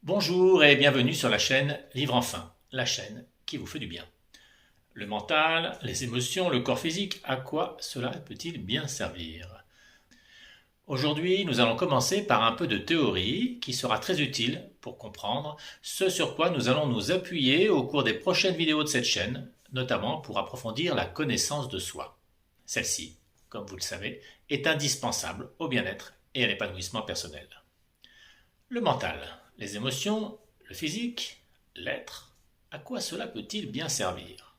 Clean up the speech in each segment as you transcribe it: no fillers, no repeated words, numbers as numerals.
Bonjour et bienvenue sur la chaîne Vivre enfin, la chaîne qui vous fait du bien. Le mental, les émotions, le corps physique, à quoi cela peut-il bien servir? Aujourd'hui, nous allons commencer par un peu de théorie qui sera très utile pour comprendre ce sur quoi nous allons nous appuyer au cours des prochaines vidéos de cette chaîne, notamment pour approfondir la connaissance de soi. Celle-ci, comme vous le savez, est indispensable au bien-être et à l'épanouissement personnel. Le mental, les émotions, le physique, l'être, à quoi cela peut-il bien servir?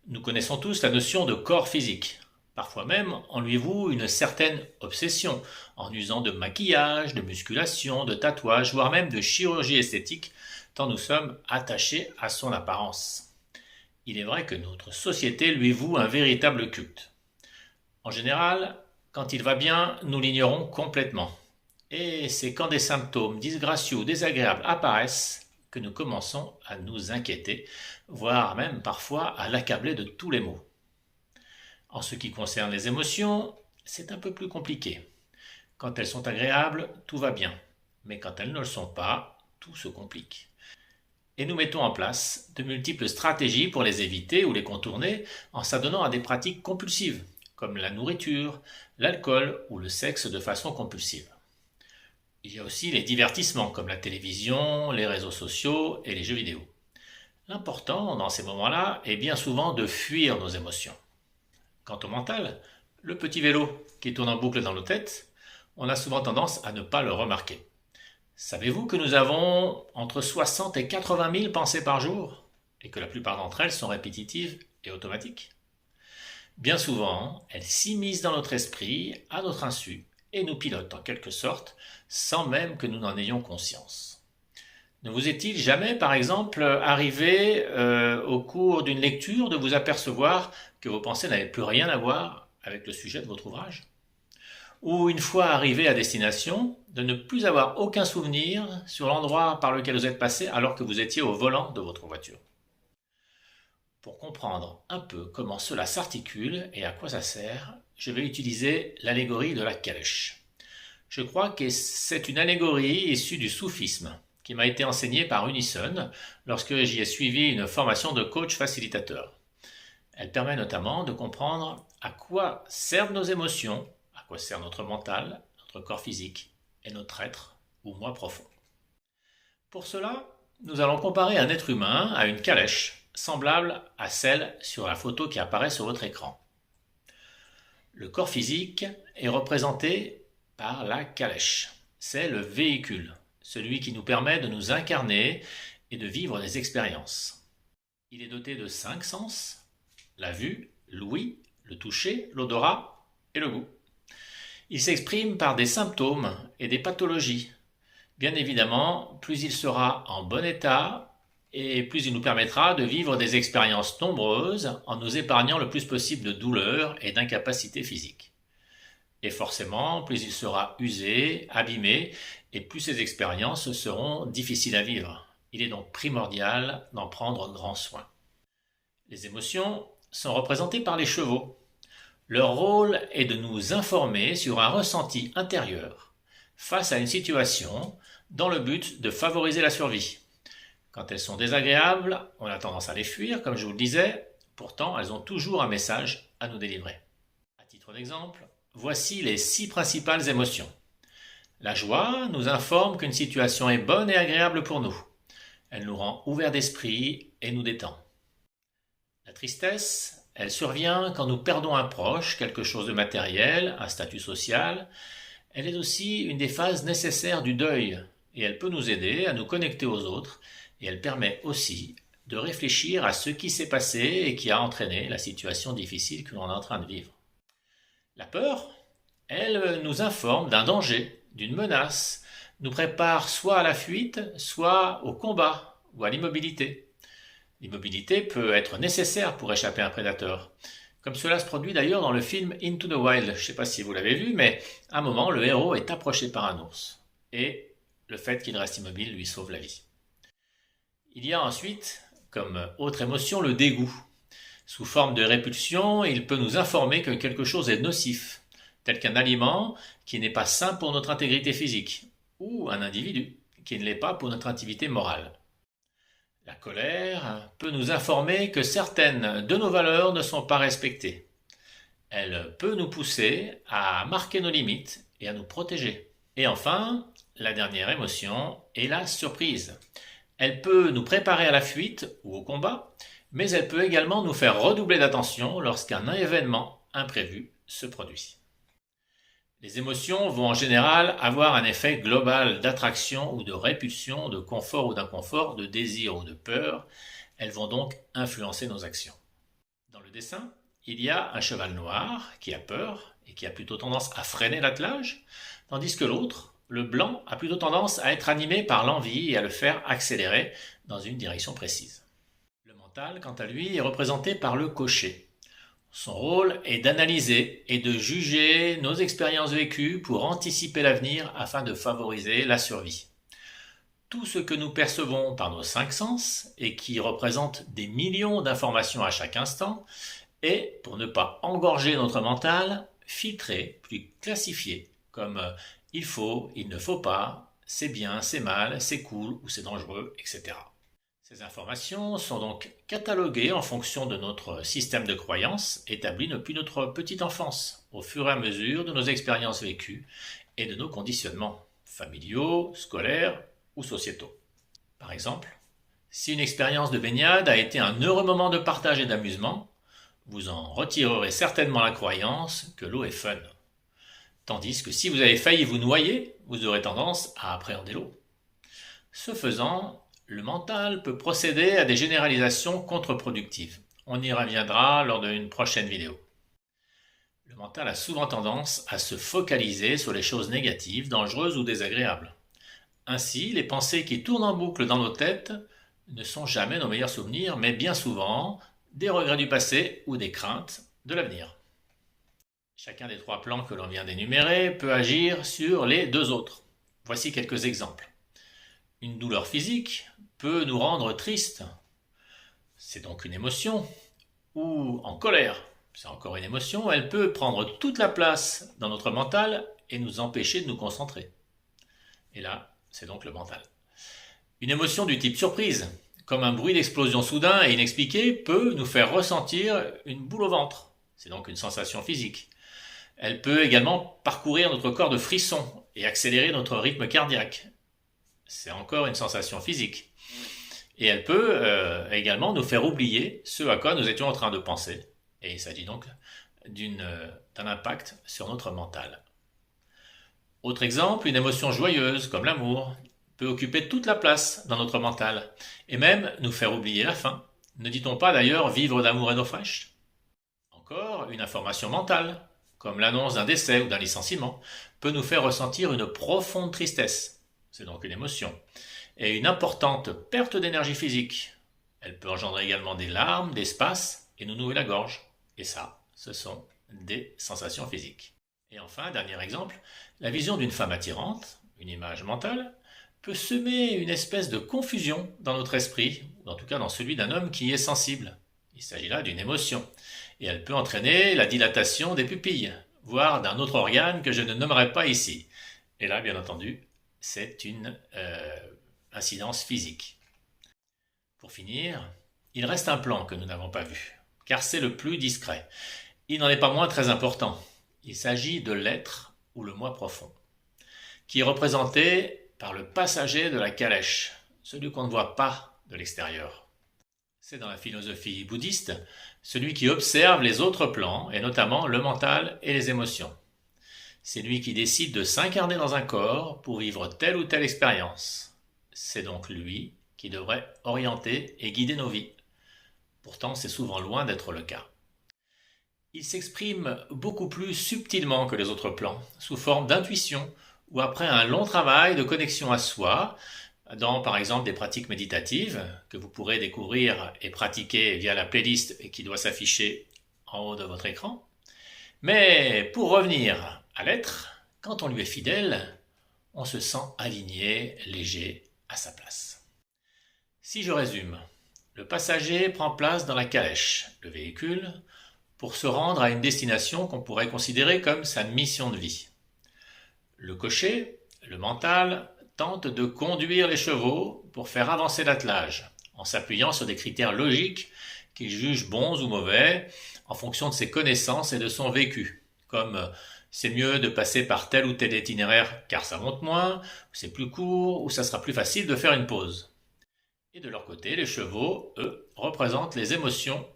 Nous connaissons tous la notion de corps physique. Parfois même, on lui voue une certaine obsession, en usant de maquillage, de musculation, de tatouage, voire même de chirurgie esthétique, tant nous sommes attachés à son apparence. Il est vrai que notre société lui voue un véritable culte. En général, quand il va bien, nous l'ignorons complètement. Et c'est quand des symptômes disgracieux ou désagréables apparaissent que nous commençons à nous inquiéter, voire même parfois à l'accabler de tous les maux. En ce qui concerne les émotions, c'est un peu plus compliqué. Quand elles sont agréables, tout va bien, mais quand elles ne le sont pas, tout se complique. Et nous mettons en place de multiples stratégies pour les éviter ou les contourner en s'adonnant à des pratiques compulsives, comme la nourriture, l'alcool ou le sexe de façon compulsive. Il y a aussi les divertissements comme la télévision, les réseaux sociaux et les jeux vidéo. L'important dans ces moments-là est bien souvent de fuir nos émotions. Quant au mental, le petit vélo qui tourne en boucle dans nos têtes, on a souvent tendance à ne pas le remarquer. Savez-vous que nous avons entre 60 et 80 000 pensées par jour et que la plupart d'entre elles sont répétitives et automatiques? Bien souvent, elles s'immiscent dans notre esprit à notre insu et nous pilotent en quelque sorte sans même que nous n'en ayons conscience. Ne vous est-il jamais, par exemple, arrivé au cours d'une lecture de vous apercevoir que vos pensées n'avaient plus rien à voir avec le sujet de votre ouvrage? Ou une fois arrivé à destination, de ne plus avoir aucun souvenir sur l'endroit par lequel vous êtes passé alors que vous étiez au volant de votre voiture? Pour comprendre un peu comment cela s'articule et à quoi ça sert, je vais utiliser l'allégorie de la calèche. Je crois que c'est une allégorie issue du soufisme qui m'a été enseignée par Unison lorsque j'y ai suivi une formation de coach facilitateur. Elle permet notamment de comprendre à quoi servent nos émotions, à quoi sert notre mental, notre corps physique et notre être ou moi profond. Pour cela, nous allons comparer un être humain à une calèche semblable à celle sur la photo qui apparaît sur votre écran. Le corps physique est représenté par la calèche. C'est le véhicule, celui qui nous permet de nous incarner et de vivre des expériences. Il est doté de 5 sens, la vue, l'ouïe, le toucher, l'odorat et le goût. Il s'exprime par des symptômes et des pathologies. Bien évidemment, plus il sera en bon état, et plus il nous permettra de vivre des expériences nombreuses en nous épargnant le plus possible de douleurs et d'incapacités physiques. Et forcément, plus il sera usé, abîmé, et plus ces expériences seront difficiles à vivre. Il est donc primordial d'en prendre grand soin. Les émotions sont représentées par les chevaux. Leur rôle est de nous informer sur un ressenti intérieur face à une situation dans le but de favoriser la survie. Quand elles sont désagréables, on a tendance à les fuir, comme je vous le disais, pourtant elles ont toujours un message à nous délivrer. À titre d'exemple, voici les 6 principales émotions. La joie nous informe qu'une situation est bonne et agréable pour nous. Elle nous rend ouverts d'esprit et nous détend. La tristesse, elle survient quand nous perdons un proche, quelque chose de matériel, un statut social. Elle est aussi une des phases nécessaires du deuil et elle peut nous aider à nous connecter aux autres. Et elle permet aussi de réfléchir à ce qui s'est passé et qui a entraîné la situation difficile que l'on est en train de vivre. La peur, elle nous informe d'un danger, d'une menace, nous prépare soit à la fuite, soit au combat ou à l'immobilité. L'immobilité peut être nécessaire pour échapper à un prédateur, comme cela se produit d'ailleurs dans le film Into the Wild. Je ne sais pas si vous l'avez vu, mais à un moment, le héros est approché par un ours. Et le fait qu'il reste immobile lui sauve la vie. Il y a ensuite, comme autre émotion, le dégoût. Sous forme de répulsion, il peut nous informer que quelque chose est nocif, tel qu'un aliment qui n'est pas sain pour notre intégrité physique, ou un individu qui ne l'est pas pour notre activité morale. La colère peut nous informer que certaines de nos valeurs ne sont pas respectées. Elle peut nous pousser à marquer nos limites et à nous protéger. Et enfin, la dernière émotion est la surprise. Elle peut nous préparer à la fuite ou au combat, mais elle peut également nous faire redoubler d'attention lorsqu'un événement imprévu se produit. Les émotions vont en général avoir un effet global d'attraction ou de répulsion, de confort ou d'inconfort, de désir ou de peur. Elles vont donc influencer nos actions. Dans le dessin, il y a un cheval noir qui a peur et qui a plutôt tendance à freiner l'attelage, tandis que l'autre, le blanc, a plutôt tendance à être animé par l'envie et à le faire accélérer dans une direction précise. Le mental, quant à lui, est représenté par le cocher. Son rôle est d'analyser et de juger nos expériences vécues pour anticiper l'avenir afin de favoriser la survie. Tout ce que nous percevons par nos 5 sens et qui représente des millions d'informations à chaque instant est, pour ne pas engorger notre mental, filtré puis classifié comme il faut, il ne faut pas, c'est bien, c'est mal, c'est cool ou c'est dangereux, etc. Ces informations sont donc cataloguées en fonction de notre système de croyances établi depuis notre petite enfance, au fur et à mesure de nos expériences vécues et de nos conditionnements familiaux, scolaires ou sociétaux. Par exemple, si une expérience de baignade a été un heureux moment de partage et d'amusement, vous en retirerez certainement la croyance que l'eau est fun. Tandis que si vous avez failli vous noyer, vous aurez tendance à appréhender l'eau. Ce faisant, le mental peut procéder à des généralisations contre-productives. On y reviendra lors d'une prochaine vidéo. Le mental a souvent tendance à se focaliser sur les choses négatives, dangereuses ou désagréables. Ainsi, les pensées qui tournent en boucle dans nos têtes ne sont jamais nos meilleurs souvenirs, mais bien souvent des regrets du passé ou des craintes de l'avenir. Chacun des 3 plans que l'on vient d'énumérer peut agir sur les 2 autres. Voici quelques exemples. Une douleur physique peut nous rendre tristes. C'est donc une émotion. Ou en colère. C'est encore une émotion. Elle peut prendre toute la place dans notre mental et nous empêcher de nous concentrer. Et là, c'est donc le mental. Une émotion du type surprise, comme un bruit d'explosion soudain et inexpliqué, peut nous faire ressentir une boule au ventre. C'est donc une sensation physique. Elle peut également parcourir notre corps de frissons et accélérer notre rythme cardiaque. C'est encore une sensation physique. Et elle peut également nous faire oublier ce à quoi nous étions en train de penser. Et il s'agit donc d'un impact sur notre mental. Autre exemple, une émotion joyeuse comme l'amour peut occuper toute la place dans notre mental et même nous faire oublier la faim. Ne dit-on pas d'ailleurs vivre d'amour et d'eau fraîche? Encore, une information mentale, comme l'annonce d'un décès ou d'un licenciement, peut nous faire ressentir une profonde tristesse. C'est donc une émotion. Et une importante perte d'énergie physique. Elle peut engendrer également des larmes, des spasmes et nous nouer la gorge. Et ça, ce sont des sensations physiques. Et enfin, dernier exemple, la vision d'une femme attirante, une image mentale, peut semer une espèce de confusion dans notre esprit, ou en tout cas dans celui d'un homme qui est sensible. Il s'agit là d'une émotion. Et elle peut entraîner la dilatation des pupilles, voire d'un autre organe que je ne nommerai pas ici. Et là, bien entendu, c'est une incidence physique. Pour finir, il reste un plan que nous n'avons pas vu, car c'est le plus discret. Il n'en est pas moins très important. Il s'agit de l'être ou le moi profond, qui est représenté par le passager de la calèche, celui qu'on ne voit pas de l'extérieur. C'est dans la philosophie bouddhiste, celui qui observe les autres plans, et notamment le mental et les émotions. C'est lui qui décide de s'incarner dans un corps pour vivre telle ou telle expérience. C'est donc lui qui devrait orienter et guider nos vies. Pourtant, c'est souvent loin d'être le cas. Il s'exprime beaucoup plus subtilement que les autres plans, sous forme d'intuition, ou après un long travail de connexion à soi, dans par exemple des pratiques méditatives que vous pourrez découvrir et pratiquer via la playlist qui doit s'afficher en haut de votre écran. Mais pour revenir à l'être, quand on lui est fidèle, on se sent aligné, léger, à sa place. Si je résume, le passager prend place dans la calèche, le véhicule, pour se rendre à une destination qu'on pourrait considérer comme sa mission de vie. Le cocher, le mental, tente de conduire les chevaux pour faire avancer l'attelage, en s'appuyant sur des critères logiques qu'il juge bons ou mauvais en fonction de ses connaissances et de son vécu, comme c'est mieux de passer par tel ou tel itinéraire car ça monte moins, c'est plus court ou ça sera plus facile de faire une pause. Et de leur côté, les chevaux, eux, représentent les émotions.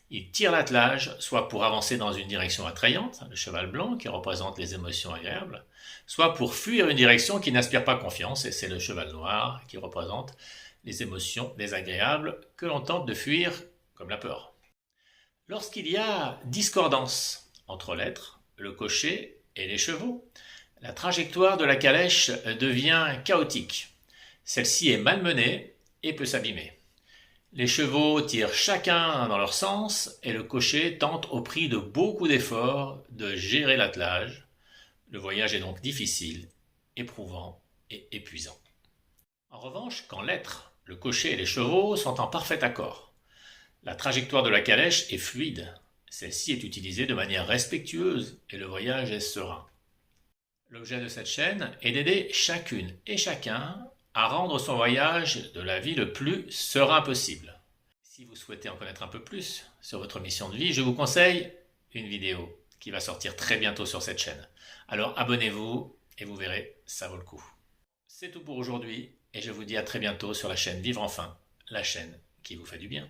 Ils tirent l'attelage, soit pour avancer dans une direction attrayante, le cheval blanc qui représente les émotions agréables, soit pour fuir une direction qui n'inspire pas confiance, et c'est le cheval noir qui représente les émotions désagréables que l'on tente de fuir, comme la peur. Lorsqu'il y a discordance entre l'être, le cocher et les chevaux, la trajectoire de la calèche devient chaotique. Celle-ci est malmenée et peut s'abîmer. Les chevaux tirent chacun dans leur sens et le cocher tente au prix de beaucoup d'efforts de gérer l'attelage. Le voyage est donc difficile, éprouvant et épuisant. En revanche, quand l'être, le cocher et les chevaux sont en parfait accord, la trajectoire de la calèche est fluide. Celle-ci est utilisée de manière respectueuse et le voyage est serein. L'objet de cette chaîne est d'aider chacune et chacun à rendre son voyage de la vie le plus serein possible. Si vous souhaitez en connaître un peu plus sur votre mission de vie, je vous conseille une vidéo qui va sortir très bientôt sur cette chaîne. Alors abonnez-vous et vous verrez, ça vaut le coup. C'est tout pour aujourd'hui et je vous dis à très bientôt sur la chaîne Vivre Enfin, la chaîne qui vous fait du bien.